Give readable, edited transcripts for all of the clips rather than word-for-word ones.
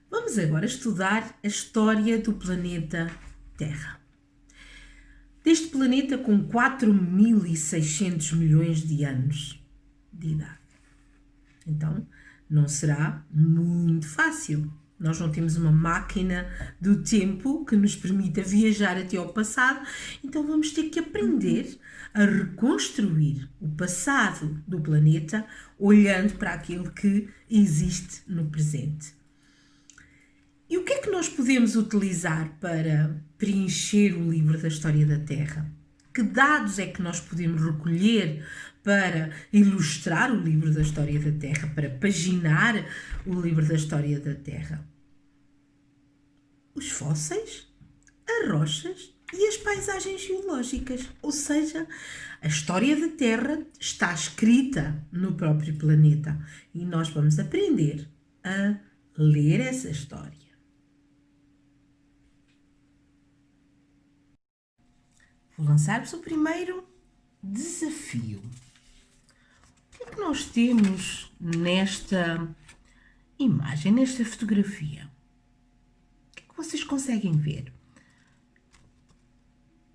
Vamos agora estudar a história do planeta Terra. Deste planeta com 4.600 milhões de anos de idade. Então, não será muito fácil. Nós não temos uma máquina do tempo que nos permita viajar até ao passado, então vamos ter que aprender a reconstruir o passado do planeta olhando para aquilo que existe no presente. E o que é que nós podemos utilizar para preencher o livro da história da Terra? Que dados é que nós podemos recolher para ilustrar o livro da história da Terra, para paginar o livro da história da Terra? Os fósseis, as rochas e as paisagens geológicas. Ou seja, a história da Terra está escrita no próprio planeta e nós vamos aprender a ler essa história. Vou lançar-vos o primeiro desafio. O que é que nós temos nesta imagem, nesta fotografia? O que é que vocês conseguem ver?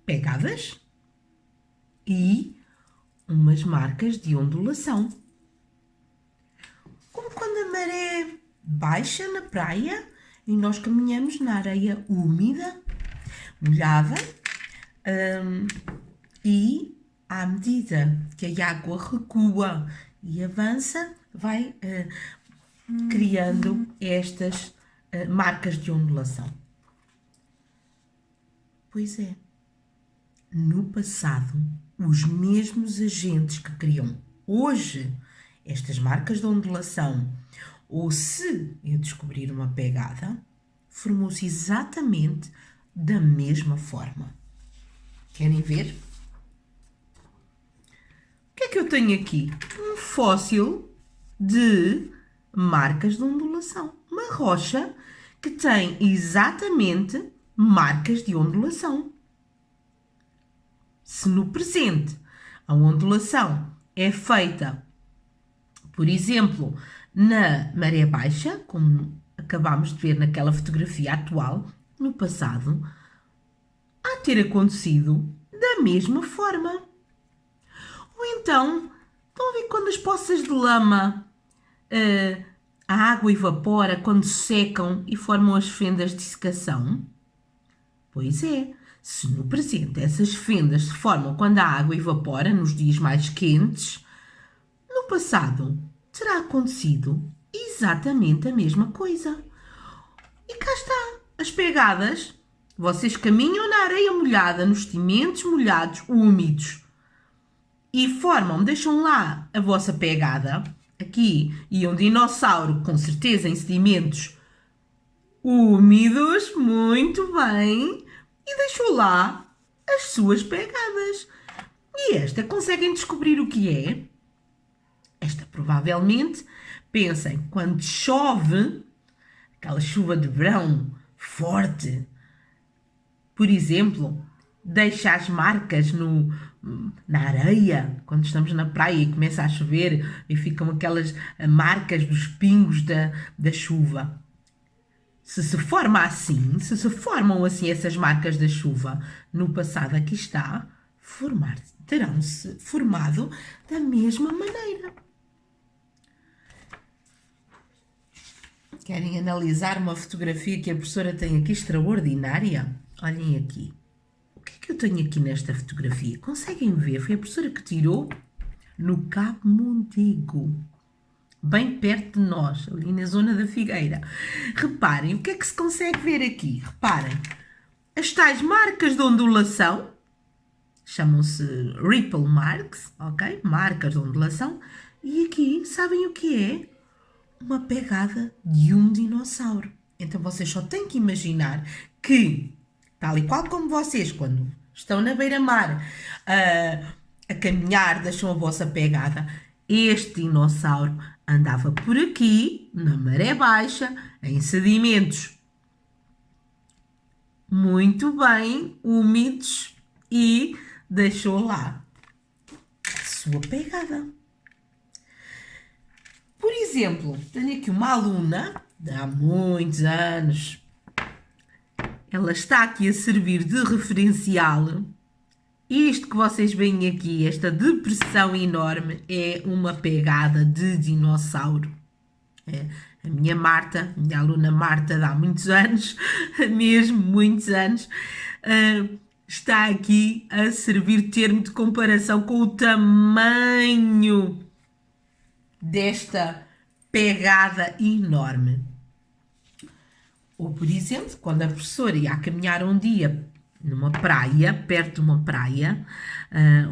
Pegadas e umas marcas de ondulação. Como quando a maré baixa na praia e nós caminhamos na areia úmida, molhada, e à medida que a água recua e avança, vai criando estas marcas de ondulação. Pois é, no passado, os mesmos agentes que criam hoje estas marcas de ondulação, ou se eu descobrir uma pegada, formou-se exatamente da mesma forma. Querem ver? O que é que eu tenho aqui? Um fóssil de marcas de ondulação. Uma rocha que tem exatamente marcas de ondulação. Se no presente a ondulação é feita, por exemplo, na maré baixa, como acabámos de ver naquela fotografia atual, no passado, há de ter acontecido da mesma forma. Ou então, estão a ver quando as poças de lama, a água evapora quando secam e formam as fendas de secação? Pois é, se no presente essas fendas se formam quando a água evapora nos dias mais quentes, no passado terá acontecido exatamente a mesma coisa. E cá está, as pegadas. Vocês caminham na areia molhada, nos cimentos molhados, úmidos, e deixam lá a vossa pegada. Aqui ia um dinossauro, com certeza, em sedimentos úmidos, muito bem, e deixou lá as suas pegadas. E esta, conseguem descobrir o que é? Esta, provavelmente, pensem, quando chove, aquela chuva de verão forte, por exemplo, deixa as marcas na areia, quando estamos na praia e começa a chover e ficam aquelas marcas dos pingos da chuva. Se formam assim essas marcas da chuva no passado, aqui está, terão-se formado da mesma maneira. Querem analisar uma fotografia que a professora tem aqui extraordinária? Olhem aqui. O que é que eu tenho aqui nesta fotografia? Conseguem ver? Foi a professora que tirou no Cabo Mondego, bem perto de nós, ali na zona da Figueira. Reparem, o que é que se consegue ver aqui? Reparem, as tais marcas de ondulação, chamam-se ripple marks, ok? Marcas de ondulação. E aqui, sabem o que é? Uma pegada de um dinossauro. Então, vocês só têm que imaginar que, tal e qual como vocês, quando estão na beira-mar a caminhar, deixam a vossa pegada, este dinossauro andava por aqui, na maré baixa, em sedimentos muito bem úmidos e deixou lá a sua pegada. Por exemplo, tenho aqui uma aluna de há muitos anos. Ela está aqui a servir de referencial. Isto que vocês veem aqui, esta depressão enorme, é uma pegada de dinossauro. É, a minha Marta, minha aluna Marta de há muitos anos, mesmo muitos anos, está aqui a servir de termo de comparação com o tamanho desta pegada enorme. Ou, por exemplo, quando a professora ia a caminhar um dia numa praia, perto de uma praia,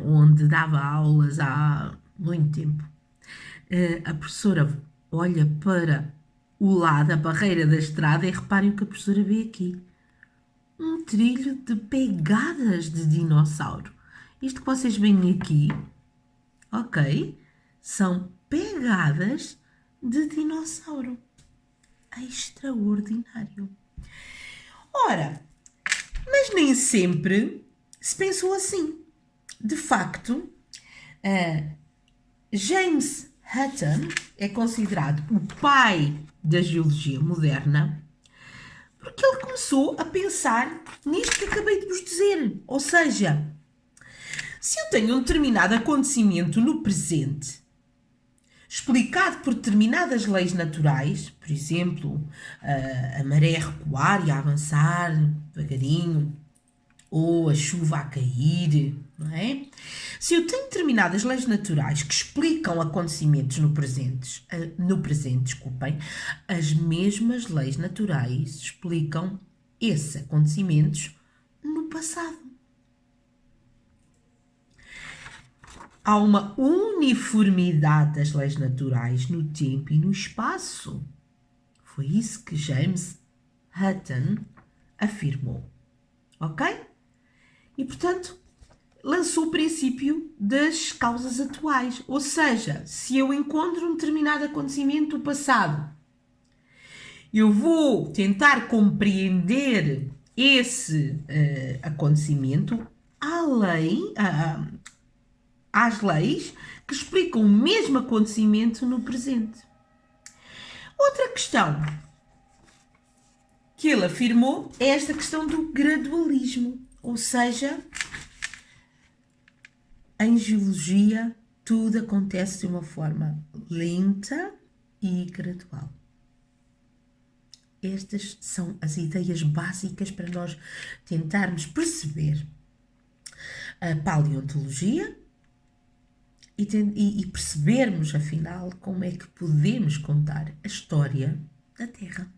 onde dava aulas há muito tempo, a professora olha para o lado, a barreira da estrada, e reparem o que a professora vê aqui. Um trilho de pegadas de dinossauro. Isto que vocês veem aqui, ok? São pegadas de dinossauro. Extraordinário. Ora, mas nem sempre se pensou assim. De facto, James Hutton é considerado o pai da geologia moderna porque ele começou a pensar nisto que acabei de vos dizer. Ou seja, se eu tenho um determinado acontecimento no presente, explicado por determinadas leis naturais, por exemplo, a maré a recuar e a avançar devagarinho, ou a chuva a cair, não é? Se eu tenho determinadas leis naturais que explicam acontecimentos no presente, desculpem, as mesmas leis naturais explicam esses acontecimentos no passado. Há uma uniformidade das leis naturais no tempo e no espaço. Foi isso que James Hutton afirmou. Ok? E, portanto, lançou o princípio das causas atuais. Ou seja, se eu encontro um determinado acontecimento do passado, eu vou tentar compreender esse acontecimento às leis que explicam o mesmo acontecimento no presente. Outra questão que ele afirmou é esta questão do gradualismo, ou seja, em geologia tudo acontece de uma forma lenta e gradual. Estas são as ideias básicas para nós tentarmos perceber a paleontologia e percebermos, afinal, como é que podemos contar a história da Terra.